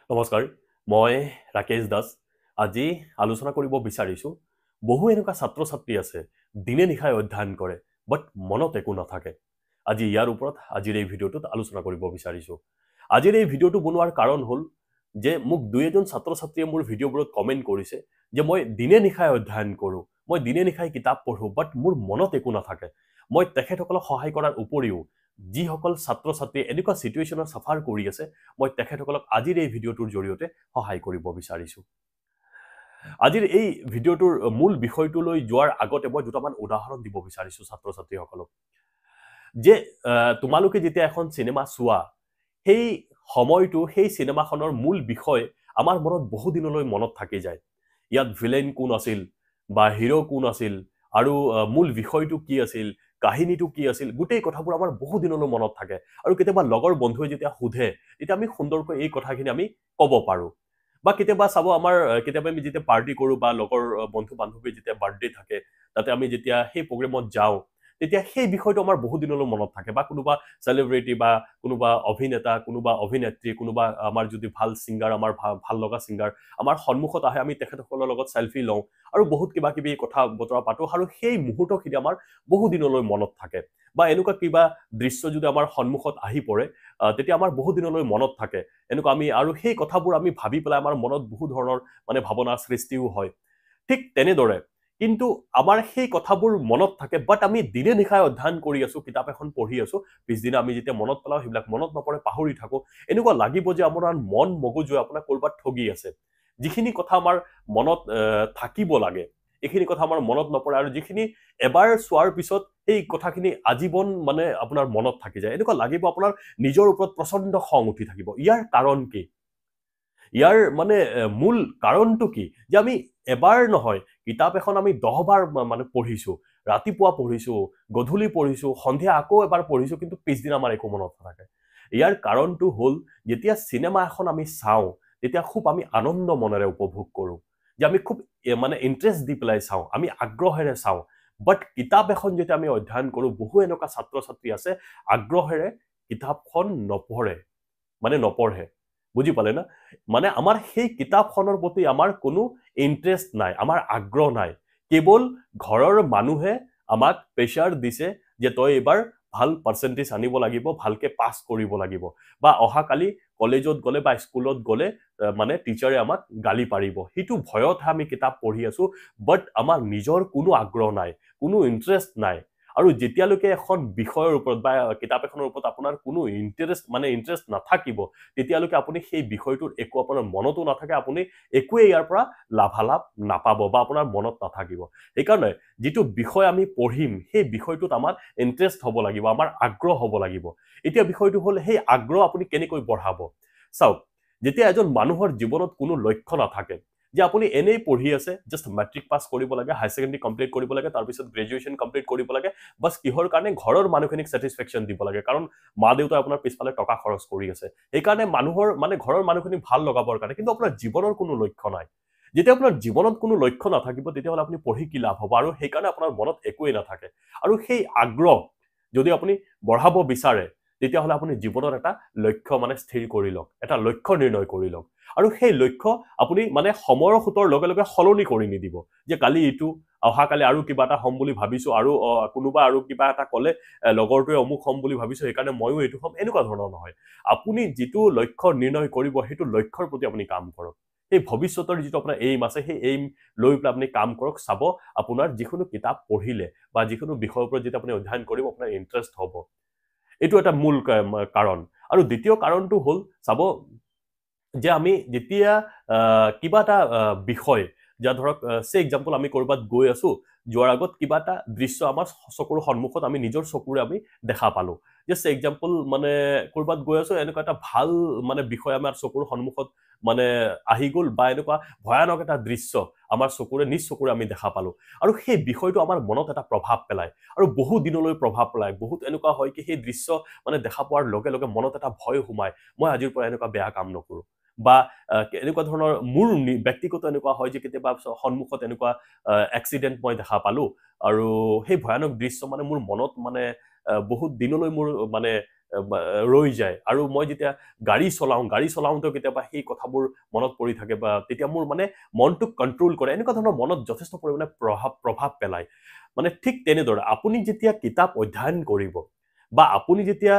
নমস্কাৰ মই ৰাকেশ দাস আজি আলোচনা কৰিব বিচাৰিছো বহু এনেকুৱা ছাত্ৰ ছাত্ৰী আছে দিনে নিশাই অধ্যয়ন কৰে বাট মনত একো নাথাকে আজি ইয়াৰ ওপৰত আজিৰ এই ভিডিঅ'টোত আলোচনা কৰিব বিচাৰিছো আজিৰ এই ভিডিঅ'টো বনোৱাৰ কাৰণ হ'ল যে মোক দুই এজন ছাত্ৰ ছাত্ৰীয়ে মোৰ ভিডিঅ'বোৰত কমেন্ট কৰিছে যে মই দিনে নিশাই অধ্যয়ন কৰো মই দিনে নিশাই কিতাপ পঢ়ো বাট মোৰ মনত একো নাথাকে মই তেখেতসকলক সহায় কৰাৰ উপৰিও যিসকল ছাত্ৰ ছাত্ৰী এনেকুৱা সিচুৱেচনত সাফাৰ কৰি আছে মই তেখেতসকলক আজিৰ এই ভিডিঅ'টোৰ জৰিয়তে সহায় কৰিব বিচাৰিছো আজিৰ এই ভিডিঅ'টোৰ মূল বিষয়টোলৈ যোৱাৰ আগতে মই দুটামান উদাহৰণ দিব বিচাৰিছো ছাত্ৰ ছাত্ৰীসকলক যে তোমালোকে যেতিয়া এখন সিনেমা চোৱা সেই সময়টো সেই সিনেমাখনৰ মূল বিষয় আমাৰ মনত বহু দিনলৈ মনত থাকি যায় ইয়াত ভিলেন কোন আছিল বা হিৰো কোন আছিল আৰু মূল বিষয়টো কি আছিল কাহিনীটো কি আছিল গোটেই কথাবোৰ আমাৰ বহু দিনলৈ মনত থাকে আৰু কেতিয়াবা লগৰ বন্ধুৱে যেতিয়া সোধে তেতিয়া আমি সুন্দৰকৈ এই কথাখিনি আমি ক'ব পাৰো বা কেতিয়াবা চাব আমাৰ কেতিয়াবা আমি যেতিয়া পাৰ্টি কৰো বা লগৰ বন্ধু বান্ধৱীৰ যেতিয়া বাৰ্থডে থাকে তাতে আমি যেতিয়া সেই প্ৰগ্ৰেমত যাওঁ তেতিয়া সেই বিষয়টো আমাৰ বহু দিনলৈ মনত থাকে বা কোনোবা সেলিব্ৰিটি বা কোনোবা অভিনেতা কোনোবা অভিনেত্ৰী কোনোবা আমাৰ যদি ভাল সিঙ্গাৰ আমাৰ ভাল লগা সিঙ্গাৰ আমাৰ সন্মুখত আহে আমি তেখেতসকলৰ লগত সেলফি লওঁ আৰু বহুত কিবা কিবি কথা বতৰা পাতো আৰু সেই মুহূৰ্তখিনি আমাৰ বহু দিনলৈ মনত থাকে বা এনেকুৱা কিবা দৃশ্য যদি আমাৰ সন্মুখত আহি পৰে তেতিয়া আমাৰ বহু দিনলৈ মনত থাকে এনেকুৱা আমি আৰু সেই কথাবোৰ আমি ভাবি পেলাই আমাৰ মনত বহু ধৰণৰ মানে ভাৱনা সৃষ্টিও হয় ঠিক তেনেদৰে কিন্তু আমাৰ সেই কথাবোৰ মনত থাকে বাট আমি দিনে নিশাই অধ্যয়ন কৰি আছো কিতাপ এখন পঢ়ি আছো পিছদিনা আমি যেতিয়া মনত পেলাও সেইবিলাক মনত নপৰে পাহৰি থাকো এনেকুৱা লাগিব যে আমাৰ মন মগজু আপোনাৰ কৰবাত ঠগি আছে যিখিনি কথা আমাৰ মনত থাকিব লাগে এইখিনি কথা আমাৰ মনত নপৰে আৰু যিখিনি এবাৰ চোৱাৰ পিছত এই কথাখিনি আজীৱন মানে আপোনাৰ মনত থাকি যায় এনেকুৱা লাগিব আপোনাৰ নিজৰ ওপৰত প্ৰচণ্ড খং উঠি থাকিব ইয়াৰ কাৰণ কি ইয়াৰ মানে মূল কাৰণটো কি যে আমি এবাৰ নহয় কিতাপ এখন আমি 10 বাৰ মানে পঢ়িছো ৰাতিপুৱা পঢ়িছো গধূলি পঢ়িছো সন্ধিয়া আকৌ এবাৰ পঢ়িছো কিন্তু পিছদিনা আমাৰ একো মনত নাথাকে ইয়াৰ কাৰণটো হ'ল যেতিয়া সিনেমা এখন আমি চাওঁ তেতিয়া খুব আমি আনন্দ মনেৰে উপভোগ কৰো যে আমি খুব মানে ইন্টাৰেষ্ট দি পেলাই চাওঁ আমি আগ্ৰহেৰে চাওঁ বাট কিতাপ এখন যেতিয়া আমি অধ্যয়ন কৰো বহু এনেকুৱা ছাত্ৰ ছাত্ৰী আছে আগ্ৰহেৰে কিতাপখন নপঢ়ে বুজি পালে না মানে আমাৰ সেই কিতাপখনৰ প্ৰতি আমাৰ কোনো ইন্টাৰেষ্ট নাই আমাৰ আগ্ৰহ নাই কেৱল ঘৰৰ মানুহে আমাক প্ৰেছাৰ দিছে যে তই এবাৰ ভাল পাৰ্চেন্টেজ আনিব লাগিব ভালকে পাছ কৰিব লাগিব বা অহাকালি কলেজত গলে বা স্কুলত গলে মানে টিচাৰে আমাক গালি পাৰিব হিটো ভয়ত আমি কিতাপ পঢ়ি আছো বাট আমাৰ নিজৰ কোনো আগ্ৰহ নাই কোনো ইন্টাৰেষ্ট নাই আৰু যেতিয়ালৈকে এখন বিষয়ৰ ওপৰত বা কিতাপ এখনৰ ওপৰত আপোনাৰ কোনো ইন্টাৰেষ্ট নাথাকিব তেতিয়ালৈকে আপুনি সেই বিষয়টোৰ একো আপোনাৰ মনতো নাথাকে আপুনি একোৱে ইয়াৰ পৰা লাভালাভ নাপাব বা আপোনাৰ মনত নাথাকিব সেইকাৰণে যেটো বিষয় আমি পঢ়িম সেই বিষয়টোত আমাৰ ইন্টাৰেষ্ট হ'ব লাগিব আমাৰ আগ্ৰহ হ'ব লাগিব এতিয়া বিষয়টো হ'ল সেই আগ্ৰহ আপুনি কেনেকৈ বঢ়াব চাওক যেতিয়া এজন মানুহৰ জীৱনত কোনো লক্ষ্য নাথাকে যে আপুনি এনেই পঢ়ি আছে জাস্ট মেট্ৰিক পাস কৰিব লাগে হাই সেকেন্ডাৰী কমপ্লিট কৰিব লাগে তাৰ পিছত গ্ৰেজুৱেচন কমপ্লিট কৰিব লাগে বাস কিহৰ কাৰণে ঘৰৰ মানুহখিনিক স্যাটিসফ্যাকশন দিব লাগে কাৰণ মা দেউতাই আপোনাৰ পিছফালে টকা খৰচ কৰি আছে এই কাৰণে মানুহৰ মানে ঘৰৰ মানুহখিনি ভাল লগাবৰ কাৰণে কিন্তু আপোনাৰ জীৱনৰ কোনো লক্ষ্য নাই যেতিয়া আপোনাৰ জীৱনত কোনো লক্ষ্য নাথাকিব তেতিয়াহলে আপুনি পঢ়ি কি লাভ হ'ব আৰু সেই কাৰণে আপোনাৰ মনত একোই নাথাকে আৰু সেই আগ্ৰহ যদি আপুনি বঢ়াব বিচাৰে তেতিয়াহলে আপুনি জীৱনৰ এটা লক্ষ্য মানে স্থিৰ কৰি লওক এটা লক্ষ্য নিৰ্ণয় কৰি লওক আৰু সেই লক্ষ্য আপুনি মানে সময়ৰ খুতৰ লগে লগে সলনি কৰি নিদিব যে কালি ইটো অহাকালি আৰু কিবা এটা হম বুলি ভাবিছো আৰু কোনোবা আৰু কিবা এটা কলে লগৰটোৱে অমুক হম বুলি ভাবিছো এই কাৰণে মইও এইটো হম এনেকুৱা ধৰণৰ নহয় আপুনি যেটো লক্ষ্য নিৰ্ণয় কৰিব হেতু লক্ষ্যৰ প্ৰতি আপুনি কাম কৰক এই ভৱিষ্যতৰ যেটো আপোনাৰ এইম আছে সেই এইম লৈ পেলাই আপুনি কাম কৰক চাব আপোনাৰ যিকোনো কিতাপ পঢ়িলে বা যিকোনো বিষয়ৰ ওপৰত যেতিয়া আপুনি অধ্যয়ন কৰিব আপোনাৰ ইন্টাৰেষ্ট হ'ব এটো এটা মূল কাৰণ আৰু দ্বিতীয় কাৰণটো হ'ল চাব যে আমি যেতিয়া কিবা এটা বিষয় যা ধৰক সে এক্সাম্পল আমি কৰবাত গৈ আছো যোৱাৰ আগত কিবা এটা দৃশ্য আমাৰ চকুৰ সন্মুখত আমি নিজৰ চকুৰে আমি দেখা পালো জাস্ট এক্সাম্পল মানে কৰবাত গৈ আছো এনেকুৱা এটা ভাল মানে বিষয় আমাৰ চকুৰ সন্মুখত মানে আহি গল বা এনেকুৱা ভয়ানক এটা দৃশ্য আমাৰ চকুৰে নিজ চকুৰে আমি দেখা পালো আৰু সেই বিষয়টো আমাৰ মনত এটা প্ৰভাৱ পেলায় আৰু বহু দিনলৈ প্ৰভাৱ পেলায় বহুত এনেকুৱা হয় কি সেই দৃশ্য মানে দেখা পোৱাৰ লগে লগে মনত এটা ভয় সোমায় মই আজিৰ পৰা এনেকুৱা বেয়া কাম নকৰো বা এনেকুৱা ধৰণৰ মোৰ ব্যক্তিগত এনেকুৱা হয় যে কেতিয়াবা সন্মুখত এনেকুৱা এক্সিডেন্ট মই দেখা পালো আৰু সেই ভয়ানক দৃশ্য মানে মোৰ মনত মানে বহুত দিনলৈ মোৰ মানে ৰৈ যায় আৰু মই যেতিয়া গাড়ী চলাওঁতে কেতিয়াবা সেই কথাবোৰ মনত পৰি থাকে বা তেতিয়া মোৰ মানে মনটোক কণ্ট্ৰল কৰে এনেকুৱা ধৰণৰ মনত যথেষ্ট পৰিমাণে প্ৰভাৱ পেলায় মানে ঠিক তেনেদৰে আপুনি যেতিয়া কিতাপ অধ্যয়ন কৰিব বা আপুনি যেতিয়া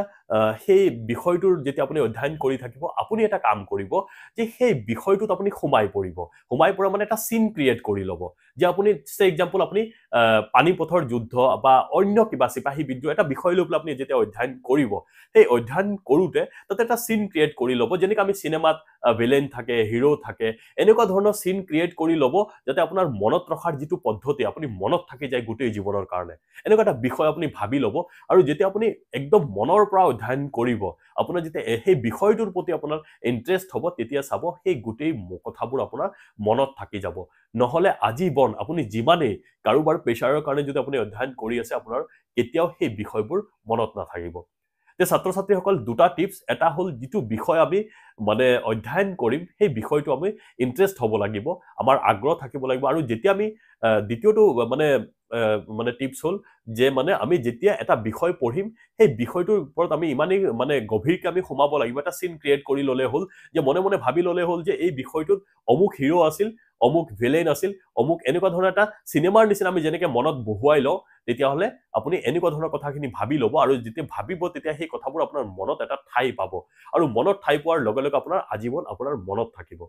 সেই বিষয়টোৰ যেতিয়া আপুনি অধ্যয়ন কৰি থাকিব আপুনি এটা কাম কৰিব যে সেই বিষয়টোত আপুনি সোমাই পৰা মানে এটা চিন ক্ৰিয়েট কৰি ল'ব যে আপুনি এক্সাম্পল আপুনি পানীপথৰ যুদ্ধ বা অন্য কিবা চিপাহী বিদ্ৰোহ এটা বিষয় লৈ পেলাই আপুনি যেতিয়া অধ্যয়ন কৰিব সেই অধ্যয়ন কৰোঁতে তাতে এটা চিন ক্ৰিয়েট কৰি ল'ব যেনেকৈ আমি চিনেমাত ভিলেন থাকে হিৰো থাকে এনেকুৱা ধৰণৰ চিন ক্ৰিয়েট কৰি ল'ব যাতে আপোনাৰ মনত ৰখাৰ যিটো পদ্ধতি আপুনি মনত থাকি যায় গোটেই জীৱনৰ কাৰণে এনেকুৱা এটা বিষয় আপুনি ভাবি ল'ব আৰু যেতিয়া আপুনি একদম মনৰ পৰা অধ্যয়ন কৰিব আপোনাৰ যেতিয়া সেই বিষয়টোৰ প্ৰতি আপোনাৰ ইণ্টাৰেষ্ট হ'ব তেতিয়া চাব সেই গোটেই কথাবোৰ আপোনাৰ মনত থাকি যাব নহলে আজীৱন আপুনি যিমানেই কাৰোবাৰ প্ৰেছাৰৰ কাৰণে যদি আপুনি অধ্যয়ন কৰি আছে আপোনাৰ কেতিয়াও সেই বিষয়বোৰ মনত নাথাকিব তে ছাত্ৰ ছাত্ৰীসকল দুটা টিপছ এটা হ'ল যিটো বিষয় আমি মানে অধ্যয়ন কৰিম সেই বিষয়টো আমি ইণ্টাৰেষ্ট হ'ব লাগিব আমাৰ আগ্ৰহ থাকিব লাগিব আৰু যেতিয়া আমি দ্বিতীয়টো মানে টিপছ হ'ল যে মানে আমি যেতিয়া এটা বিষয় পঢ়িম সেই বিষয়টোৰ ওপৰত আমি ইমানেই মানে গভীৰকৈ আমি সোমাব লাগিব এটা চিন ক্ৰিয়েট কৰি ল'লে হ'ল যে মনে মনে ভাবি ল'লে হ'ল যে এই বিষয়টোত অমুক হিৰো আছিল অমুক ভিলেন আছিল অমুক এনেকুৱা ধৰণৰ এটা চিনেমাৰ নিচিনা আমি যেনেকৈ মনত বহুৱাই লওঁ তেতিয়াহ'লে আপুনি এনেকুৱা ধৰণৰ কথাখিনি ভাবি ল'ব আৰু যেতিয়া ভাবিব তেতিয়া সেই কথাবোৰ আপোনাৰ মনত এটা ঠাই পাব আৰু মনত ঠাই পোৱাৰ লগে লগে আপোনাৰ আজীৱন আপোনাৰ মনত থাকিব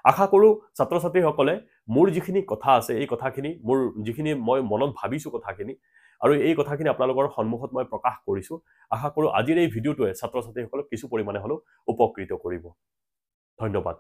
আশা কৰোঁ ছাত্ৰ ছাত্ৰীসকলে মোৰ যিখিনি কথা আছে এই কথাখিনি মোৰ যিখিনি মই মনত ভাবিছোঁ কথাখিনি আৰু এই কথাখিনি আপোনালোকৰ সন্মুখত মই প্ৰকাশ কৰিছোঁ আশা কৰোঁ আজিৰ এই ভিডিঅ'টোৱে ছাত্ৰ ছাত্ৰীসকলক কিছু পৰিমাণে হ'লেও উপকৃত কৰিব ধন্যবাদ